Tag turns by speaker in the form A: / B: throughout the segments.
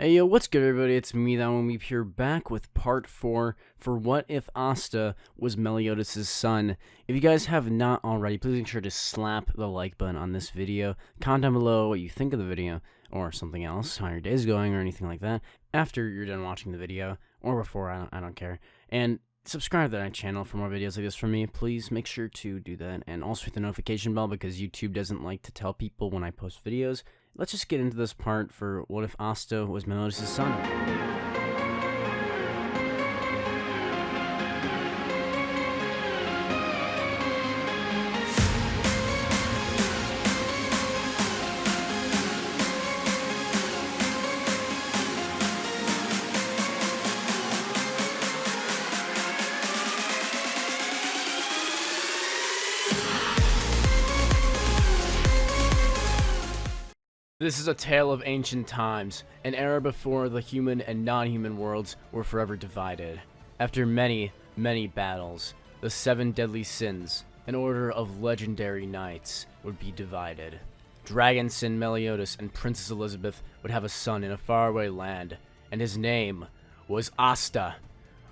A: Hey yo, what's good everybody? It's me, that one weep here, back with part 4 for What If Asta Was Meliodas' Son. If you guys have not already, please make sure to slap the like button on this video. Comment down below what you think of the video, or something else, how your day's going, or anything like that, after you're done watching the video, or before, I don't care. And subscribe to that channel for more videos like this from me. Please make sure to do that, and also hit the notification bell because YouTube doesn't like to tell people when I post videos. Let's just get into this part for What If Asta Was Meliodas' Son. This is a tale of ancient times, an era before the human and non-human worlds were forever divided. After many, many battles, the 7 deadly sins, an order of legendary knights, would be divided. Dragon Sin Meliodas and Princess Elizabeth would have a son in a faraway land, and his name was Asta.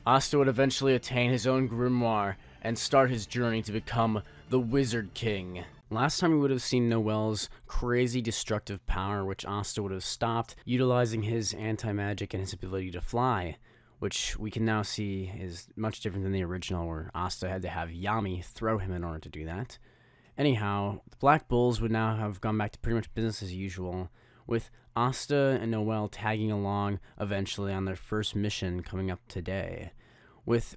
A: Asta would eventually attain his own grimoire and start his journey to become the Wizard King. Last time we would have seen Noelle's crazy destructive power, which Asta would have stopped, utilizing his anti-magic and his ability to fly, which we can now see is much different than the original, where Asta had to have Yami throw him in order to do that. Anyhow, the Black Bulls would now have gone back to pretty much business as usual, with Asta and Noelle tagging along eventually on their first mission coming up today.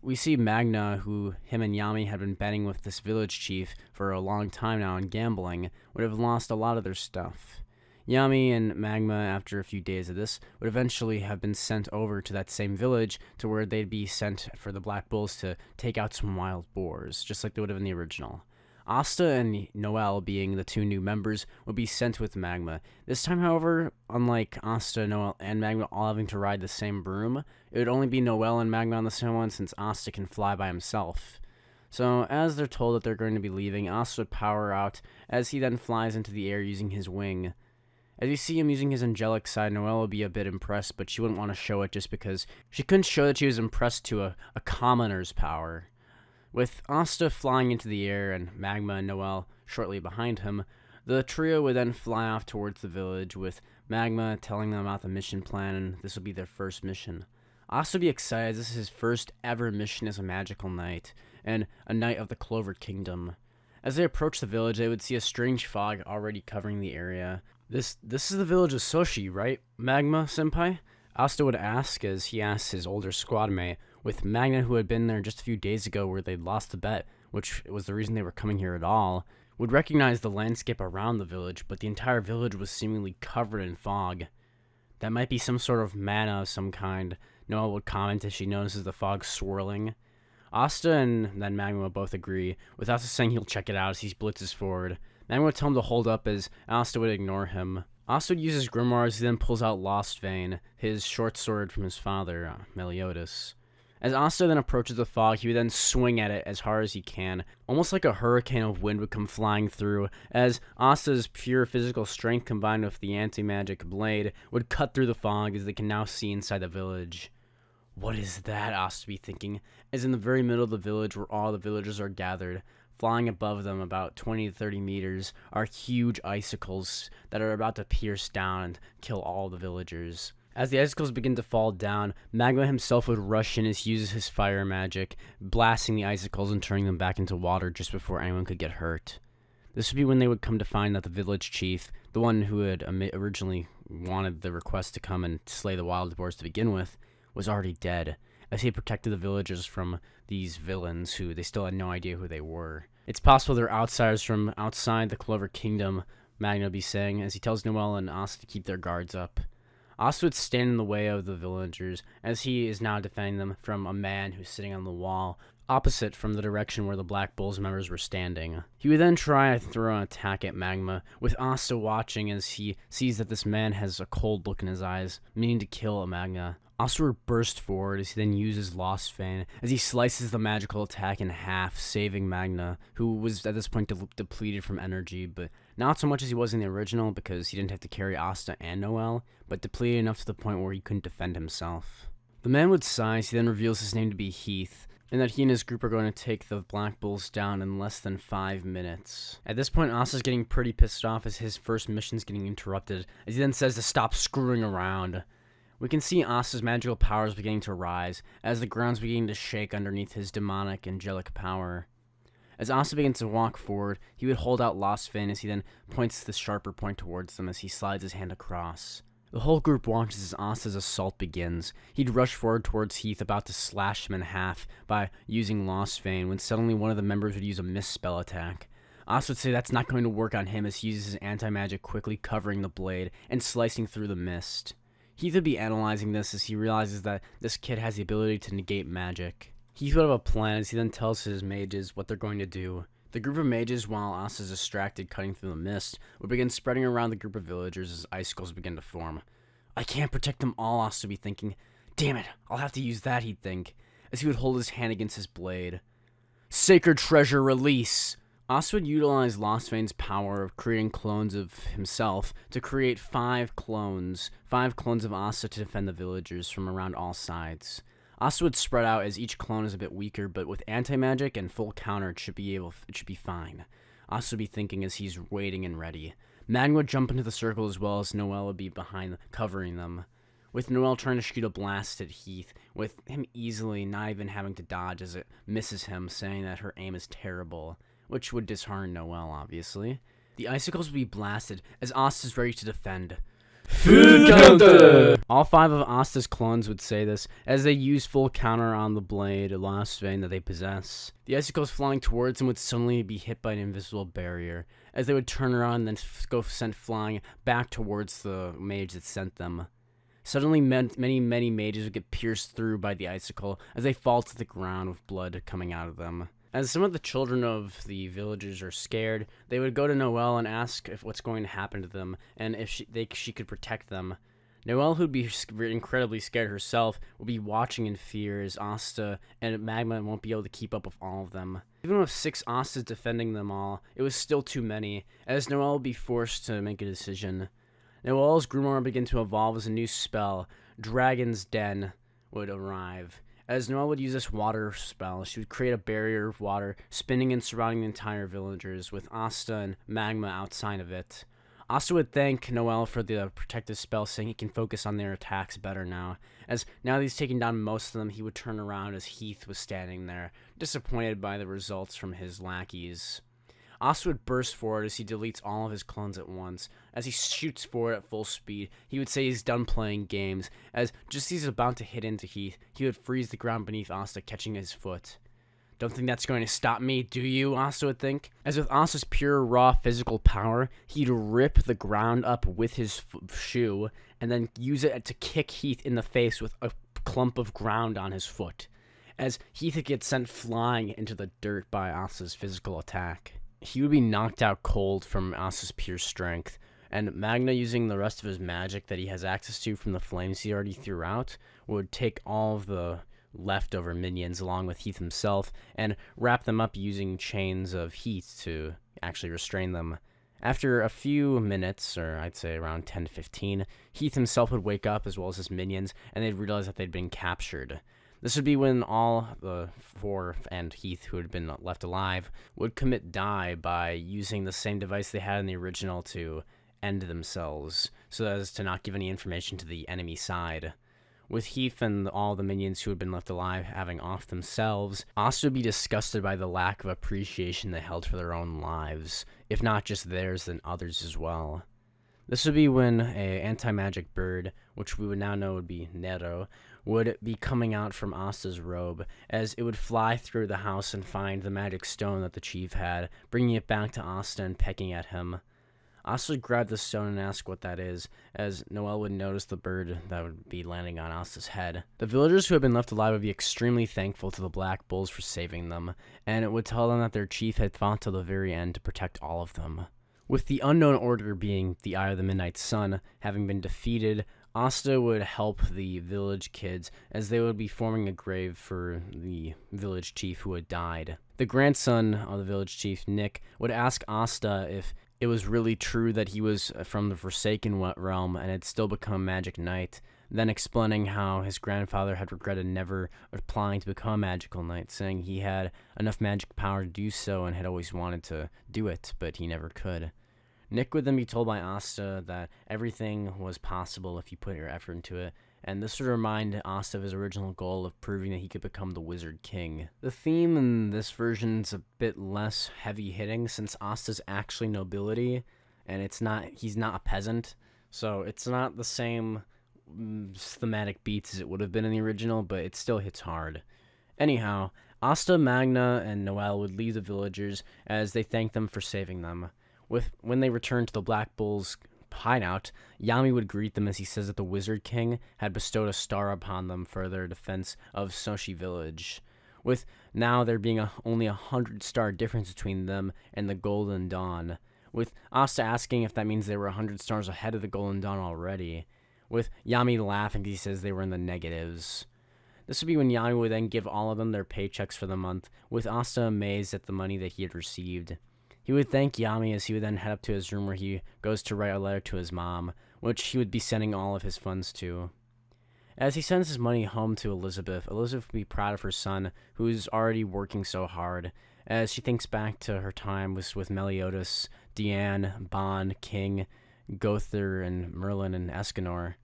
A: We see Magna, who him and Yami had been betting with this village chief for a long time now and gambling, would have lost a lot of their stuff. Yami and Magna, after a few days of this, would eventually have been sent over to that same village to where they'd be sent for the Black Bulls to take out some wild boars, just like they would have in the original. Asta and Noelle, being the 2 new members, would be sent with Magna. This time, however, unlike Asta, Noelle, and Magna all having to ride the same broom, it would only be Noelle and Magna on the same one since Asta can fly by himself. So, as they're told that they're going to be leaving, Asta would power out as he then flies into the air using his wing. As you see him using his angelic side, Noelle would be a bit impressed, but she wouldn't want to show it just because she couldn't show that she was impressed to a commoner's power. With Asta flying into the air and Magna and Noelle shortly behind him, the trio would then fly off towards the village, with Magna telling them about the mission plan, and this will be their first mission. Asta would be excited as this is his first ever mission as a magical knight, and a knight of the Clover Kingdom. As they approach the village, they would see a strange fog already covering the area. This is the village of Sushi, right, Magma-senpai? Asta would ask as he asked his older squad mate, with Magna, who had been there just a few days ago where they'd lost the bet, which was the reason they were coming here at all, would recognize the landscape around the village, but the entire village was seemingly covered in fog. That might be some sort of mana of some kind, Noelle would comment as she notices the fog swirling. Asta and then Magna would both agree, with Asta saying he'll check it out as he blitzes forward. Magna would tell him to hold up as Asta would ignore him. Asta would use his grimoire as he then pulls out Lost Vein, his short sword from his father, Meliodas. As Asta then approaches the fog, he would then swing at it as hard as he can. Almost like a hurricane of wind would come flying through, as Asta's pure physical strength combined with the anti-magic blade would cut through the fog as they can now see inside the village. What is that? Asta would be thinking, as in the very middle of the village where all the villagers are gathered, flying above them about 20 to 30 meters, are huge icicles that are about to pierce down and kill all the villagers. As the icicles begin to fall down, Magna himself would rush in as he uses his fire magic, blasting the icicles and turning them back into water just before anyone could get hurt. This would be when they would come to find that the village chief, the one who had originally wanted the request to come and slay the wild boars to begin with, was already dead, as he had protected the villagers from these villains who they still had no idea who they were. It's possible they're outsiders from outside the Clover Kingdom, Magna would be saying, as he tells Noelle and Asta to keep their guards up. Asta would stand in the way of the villagers, as he is now defending them from a man who's sitting on the wall, opposite from the direction where the Black Bulls members were standing. He would then try to throw an attack at Magna, with Asta watching as he sees that this man has a cold look in his eyes, meaning to kill Magna. Asta would burst forward as he then uses Lost Vein, as he slices the magical attack in half, saving Magna, who was at this point depleted from energy, but Not so much as he was in the original, because he didn't have to carry Asta and Noelle, but depleted enough to the point where he couldn't defend himself. The man would sigh as he then reveals his name to be Heath, and that he and his group are going to take the Black Bulls down in less than 5 minutes. At this point, Asta's getting pretty pissed off as his first mission's getting interrupted, as he then says to stop screwing around. We can see Asta's magical powers beginning to rise, as the ground's beginning to shake underneath his demonic, angelic power. As Asta begins to walk forward, he would hold out Lost Vein as he then points the sharper point towards them as he slides his hand across. The whole group watches as Asta's assault begins. He'd rush forward towards Heath, about to slash him in half by using Lost Vein, when suddenly one of the members would use a misspell attack. Asta would say that's not going to work on him as he uses his anti-magic, quickly covering the blade and slicing through the mist. Heath would be analyzing this as he realizes that this kid has the ability to negate magic. Heath would have a plan as he then tells his mages what they're going to do. The group of mages, while Asta's distracted cutting through the mist, would begin spreading around the group of villagers as icicles begin to form. I can't protect them all, Asta would be thinking. Damn it, I'll have to use that, he'd think, as he would hold his hand against his blade. Sacred treasure release! Asta would utilize Lost Vein's power of creating clones of himself to create 5 clones of Asta to defend the villagers from around all sides. Asta would spread out as each clone is a bit weaker, but with anti-magic and full counter, it should be fine. Asta would be thinking as he's waiting and ready. Magna would jump into the circle as well as Noelle would be behind, covering them. With Noelle trying to shoot a blast at Heath, with him easily not even having to dodge as it misses him, saying that her aim is terrible, which would dishearten Noelle, obviously. The icicles would be blasted as Asta's ready to defend. Food counter! All 5 of Asta's clones would say this, as they use full counter on the blade, a Lost Vein that they possess. The icicles flying towards them would suddenly be hit by an invisible barrier, as they would turn around and then go sent flying back towards the mage that sent them. Suddenly, many mages would get pierced through by the icicle, as they fall to the ground with blood coming out of them. As some of the children of the villagers are scared, they would go to Noelle and ask if what's going to happen to them, and if she could protect them. Noelle, who'd be incredibly scared herself, will be watching in fear as Asta and Magna won't be able to keep up with all of them. Even with 6 Astas defending them all, it was still too many, as Noelle would be forced to make a decision. Noelle's grimoire would begin to evolve as a new spell, Dragon's Den, would arrive. As Noelle would use this water spell, she would create a barrier of water, spinning and surrounding the entire villagers, with Asta and Magna outside of it. Asta would thank Noelle for the protective spell, saying he can focus on their attacks better now. As now that he's taken down most of them, he would turn around as Heath was standing there, disappointed by the results from his lackeys. Asta would burst forward as he deletes all of his clones at once. As he shoots forward at full speed, he would say he's done playing games, as just as he's about to hit into Heath, he would freeze the ground beneath Asta, catching his foot. Don't think that's going to stop me, do you? Asta would think. As with Asta's pure, raw physical power, he'd rip the ground up with his shoe, and then use it to kick Heath in the face with a clump of ground on his foot, as Heath would get sent flying into the dirt by Asta's physical attack. He would be knocked out cold from Asta's pure strength, and Magna, using the rest of his magic that he has access to from the flames he already threw out, would take all of the leftover minions along with Heath himself and wrap them up using chains of heat to actually restrain them. After a few minutes, or I'd say around 10 to 15, Heath himself would wake up as well as his minions, and they'd realize that they'd been captured. This would be when all the 4 and Heath, who had been left alive, would commit die by using the same device they had in the original to end themselves, so as to not give any information to the enemy side. With Heath and all the minions who had been left alive having off themselves, Asta would be disgusted by the lack of appreciation they held for their own lives, if not just theirs, then others as well. This would be when a anti-magic bird, which we would now know would be Nero, would be coming out from Asta's robe, as it would fly through the house and find the magic stone that the chief had, bringing it back to Asta and pecking at him. Asta would grab the stone and ask what that is, as Noelle would notice the bird that would be landing on Asta's head. The villagers who had been left alive would be extremely thankful to the Black Bulls for saving them, and it would tell them that their chief had fought till the very end to protect all of them. With the unknown order being the Eye of the Midnight Sun having been defeated, Asta would help the village kids as they would be forming a grave for the village chief who had died. The grandson of the village chief, Nick, would ask Asta if it was really true that he was from the Forsaken realm and had still become a magic knight, then explaining how his grandfather had regretted never applying to become a magical knight, saying he had enough magic power to do so and had always wanted to do it, but he never could. Nick would then be told by Asta that everything was possible if you put your effort into it, and this would remind Asta of his original goal of proving that he could become the Wizard King. The theme in this version is a bit less heavy-hitting since Asta's actually nobility, and he's not a peasant, so it's not the same thematic beats as it would have been in the original, but it still hits hard. Anyhow, Asta, Magna, and Noelle would leave the villagers as they thanked them for saving them. When they returned to the Black Bull's hideout, Yami would greet them as he says that the Wizard King had bestowed a star upon them for their defense of Sushi Village, with now there being only 100-star difference between them and the Golden Dawn, with Asta asking if that means they were 100 stars ahead of the Golden Dawn already, with Yami laughing as he says they were in the negatives. This would be when Yami would then give all of them their paychecks for the month, with Asta amazed at the money that he had received. He would thank Yami as he would then head up to his room where he goes to write a letter to his mom, which he would be sending all of his funds to. As he sends his money home to Elizabeth would be proud of her son, who's already working so hard, as she thinks back to her time with Meliodas, Deanne, Bon, King, Gother, and Merlin and Escanor,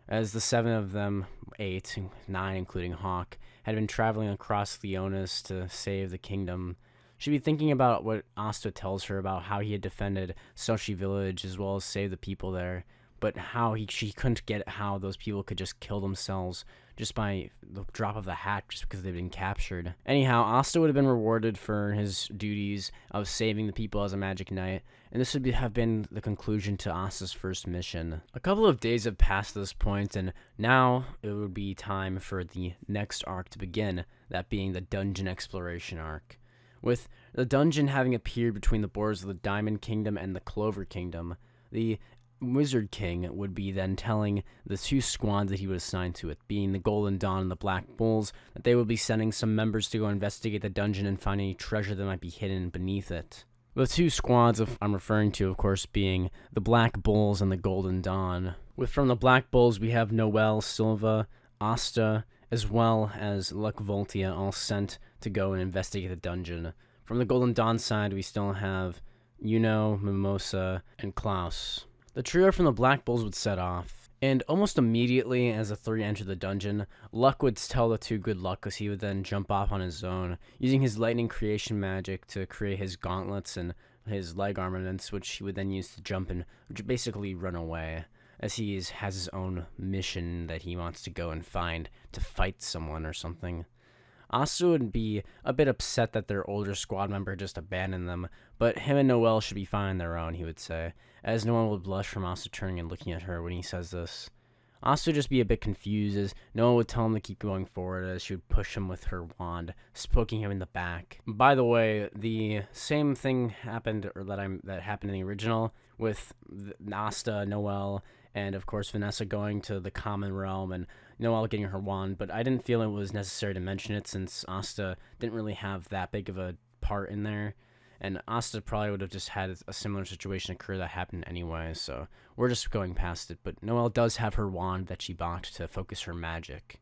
A: as the 7 of them, 8, 9 including Hawk, had been traveling across Leonis to save the kingdom. She'd be thinking about what Asta tells her about how he had defended Sushi Village as well as saved the people there, but how she couldn't get how those people could just kill themselves just by the drop of the hat just because they'd been captured. Anyhow, Asta would have been rewarded for his duties of saving the people as a magic knight, and this would have been the conclusion to Asta's first mission. A couple of days have passed this point, and now it would be time for the next arc to begin, that being the dungeon exploration arc. With the dungeon having appeared between the borders of the Diamond Kingdom and the Clover Kingdom, the Wizard King would be then telling the 2 squads that he would assign to it, being the Golden Dawn and the Black Bulls, that they would be sending some members to go investigate the dungeon and find any treasure that might be hidden beneath it. The 2 squads I'm referring to, of course, being the Black Bulls and the Golden Dawn. From the Black Bulls, we have Noelle, Silva, Asta, as well as Luck Voltia all sent to go and investigate the dungeon. From the Golden Dawn side, we still have Yuno, Mimosa, and Klaus. The trio from the Black Bulls would set off, and almost immediately as the 3 entered the dungeon, Luck would tell the 2 good luck as he would then jump off on his own, using his lightning creation magic to create his gauntlets and his leg armaments, which he would then use to jump and basically run away, as he has his own mission that he wants to go and find to fight someone or something. Asta would be a bit upset that their older squad member just abandoned them, but him and Noelle should be fine on their own, he would say, as Noelle would blush from Asta turning and looking at her when he says this. Asta would just be a bit confused as Noelle would tell him to keep going forward as she would push him with her wand, poking him in the back. By the way, the same thing happened that happened in the original with Asta, Noelle, and of course Vanessa going to the Common Realm and Noelle getting her wand, but I didn't feel it was necessary to mention it since Asta didn't really have that big of a part in there, and Asta probably would have just had a similar situation occur that happened anyway, so we're just going past it, but Noelle does have her wand that she bought to focus her magic.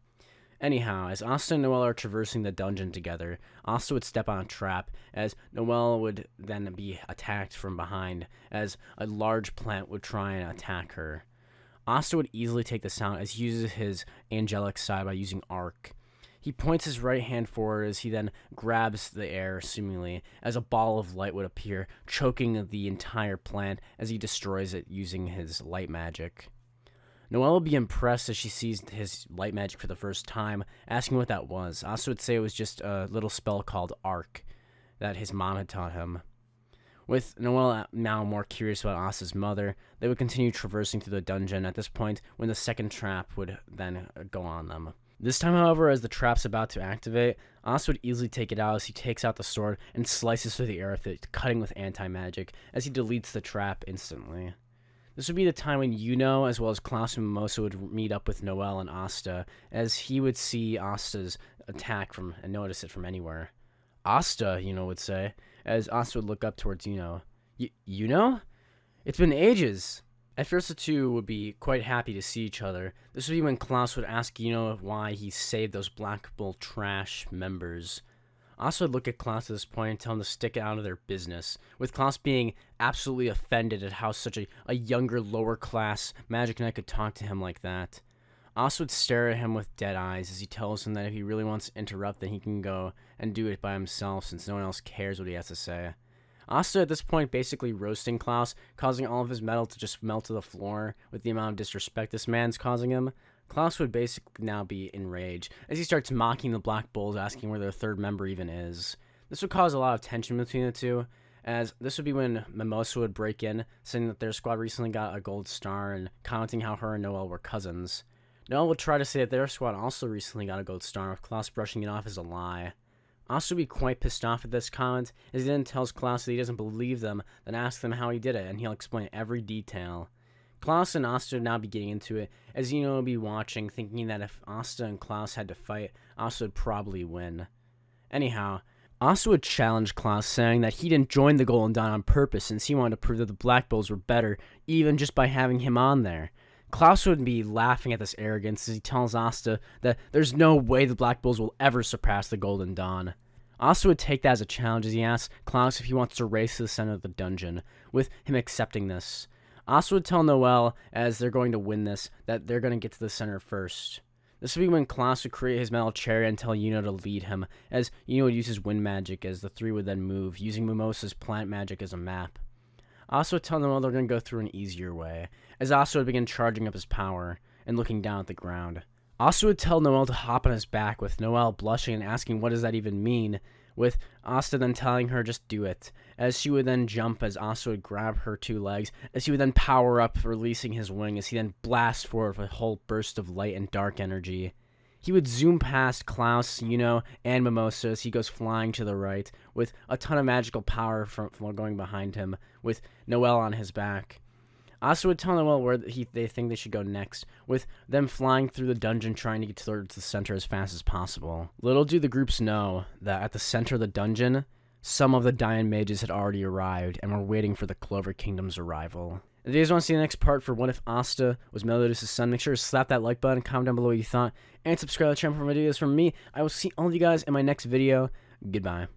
A: Anyhow, as Asta and Noelle are traversing the dungeon together, Asta would step on a trap, as Noelle would then be attacked from behind, as a large plant would try and attack her. Asta would easily take this out as he uses his angelic side by using arc. He points his right hand forward as he then grabs the air, seemingly, as a ball of light would appear, choking the entire plant as he destroys it using his light magic. Noelle would be impressed as she sees his light magic for the first time, asking what that was. Asta would say it was just a little spell called arc that his mom had taught him. With Noelle now more curious about Asta's mother, they would continue traversing through the dungeon at this point when the second trap would then go on them. This time, however, as the trap's about to activate, Asta would easily take it out as he takes out the sword and slices through the air with it, cutting with anti-magic as he deletes the trap instantly. This would be the time when Yuno, as well as Klaus and Mimosa, would meet up with Noelle and Asta, as he would see Asta's attack and notice it from anywhere. Asta, Yuno would say, as Asta would look up towards Yuno. Yuno? It's been ages. At first, the two would be quite happy to see each other. This would be when Klaus would ask Yuno why he saved those Black Bull trash members. Asta would look at Klaus at this point and tell him to stick it out of their business, with Klaus being absolutely offended at how such a younger, lower-class Magic Knight could talk to him like that. Asta would stare at him with dead eyes as he tells him that if he really wants to interrupt, then he can go and do it by himself since no one else cares what he has to say. Asta at this point basically roasting Klaus, causing all of his metal to just melt to the floor with the amount of disrespect this man's causing him. Klaus would basically now be enraged as he starts mocking the Black Bulls, asking where their third member even is. This would cause a lot of tension between the two, as this would be when Mimosa would break in, saying that their squad recently got a gold star and commenting how her and Noelle were cousins. Noelle would try to say that their squad also recently got a gold star, with Klaus brushing it off as a lie. Asta would be quite pissed off at this comment, as he then tells Klaus that he doesn't believe them, then asks them how he did it, and he'll explain every detail. Klaus and Asta would now be getting into it, as Yuno would be watching, thinking that if Asta and Klaus had to fight, Asta would probably win. Anyhow, Asta would challenge Klaus, saying that he didn't join the Golden Dawn on purpose, since he wanted to prove that the Black Bulls were better, even just by having him on there. Klaus would be laughing at this arrogance as he tells Asta that there's no way the Black Bulls will ever surpass the Golden Dawn. Asta would take that as a challenge as he asks Klaus if he wants to race to the center of the dungeon, with him accepting this. Asta would tell Noelle, as they're going to win this, that they're going to get to the center first. This would be when Klaus would create his metal chariot and tell Yuno to lead him, as Yuno would use his wind magic, as the three would then move, using Mimosa's plant magic as a map. Asta would tell Noelle they're going to go through an easier way, as Asta would begin charging up his power and looking down at the ground. Asta would tell Noelle to hop on his back, with Noelle blushing and asking what does that even mean, with Asta then telling her just do it, as she would then jump as Asta would grab her two legs, as he would then power up, releasing his wing as he then blasts forward with a whole burst of light and dark energy. He would zoom past Klaus, Yuno, and Mimosa as he goes flying to the right, with a ton of magical power from going behind him, with Noelle on his back. Asta would tell Noelle where they think they should go next, with them flying through the dungeon trying to get towards the center as fast as possible. Little do the groups know that at the center of the dungeon, some of the Diamond Mages had already arrived and were waiting for the Clover Kingdom's arrival. If you guys want to see the next part for What If Asta Was Meliodas' Son, make sure to slap that like button, comment down below what you thought, and subscribe to the channel for more videos from me. I will see all of you guys in my next video. Goodbye.